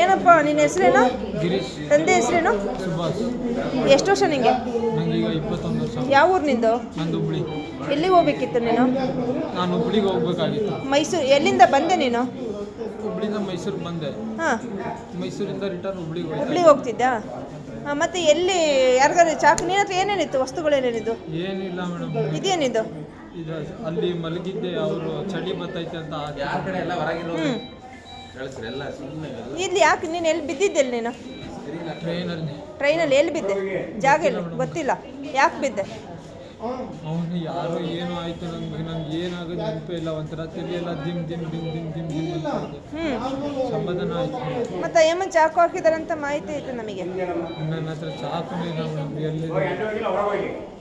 ಏನಪ್ಪ ನಿನ್ನ ಹೆಸರೇನು? ಗಿರೀಶ್. ತಂದೆ ಹೆಸರೇನು? ಸುಭಾಷ್. ಎಷ್ಟು ವರ್ಷ ನಿಂಗೆ? ನನಗೆ ಈಗ 21 ವರ್ಷ. ಯಾವ ಊರು ನಿಂದು? ನಂದು ಹುಬ್ಳಿ. ಎಲ್ಲಿಗೆ ಹೋಗ್ಬೇಕಿತ್ತು ನೀನು? ನಾನು ಹುಬ್ಳಿಗೆ ಹೋಗ್ಬೇಕಾಗಿತ್ತು. ಮೈಸೂರು. ಎಲ್ಲಿಂದ ಬಂದೆ ನೀನು? ಹುಬ್ಳಿಂದ ಮೈಸೂರಿಗೆ ಬಂದೆ. ಹಾಂ, ಮೈಸೂರಿಂದ ರಿಟರ್ನ್ ಹುಬ್ಳಿಗೆ ಹೋಯ್ತು. ಹುಬ್ಳಿಗೆ ಹೋಗ್ತಿದ್ದಾ? ಹಾಂ, ಮತ್ತೆ ಎಲ್ಲಿ ಯಾರಿಗಾರು ಚಾಕು ನಿನ್ನ ಹತ್ರ ಏನೇನಿತ್ತು? ವಸ್ತುಗಳೇನೇನಿದ್ದು? ಏನಿಲ್ಲ ಮೇಡಮ್. ಇದೇನಿದು? ಇದು ಅಲ್ಲಿ ಮಲಗಿದ್ದೆ, ಅವರು ಚಳಿ ಬತ್ತೈತೆ ಅಂತ ಹ್ಞೂ, ಇಲ್ಲಿ ಯಾಕೆ ನೀನು ಎಲ್ಲಿ ಬಿದ್ದಿದ್ದೆಲ್ಲಿ ನೀನು? ಟ್ರೈನಲ್ಲಿ ಎಲ್ಲಿ ಬಿದ್ದೆ? ಜಾಗ ಎಲ್ಲಿ ಗೊತ್ತಿಲ್ಲ. ಯಾಕೆ ಬಿದ್ದೆ? ಅವನು ಯಾರೋ ಏನೋ ಆಯಿತು, ನಂಗೆ ಏನಾಗೋದು ನೆನಪೇ ಇಲ್ಲ. ಒಂಥರ ತಲೆಯೆಲ್ಲ ದಿಮ್ ದಿಮ್ ದಿಮ್ ದಿಮ್ ದಿಮ್ ದಿಮ್ ಹ್ಞೂ, ಸಮಾಧಾನ ಆಯಿತು. ಮತ್ತು ಏಮನ್ ಚಾಕು ಹಾಕಿದಾರಂತ ಮಾಹಿತಿ ಐತೆ ನಮಗೆ. ನನ್ನ ಹತ್ರ ಚಾಕು ಇಲ್ಲ ಮೇಡಮ್. ಎಲ್ಲಿ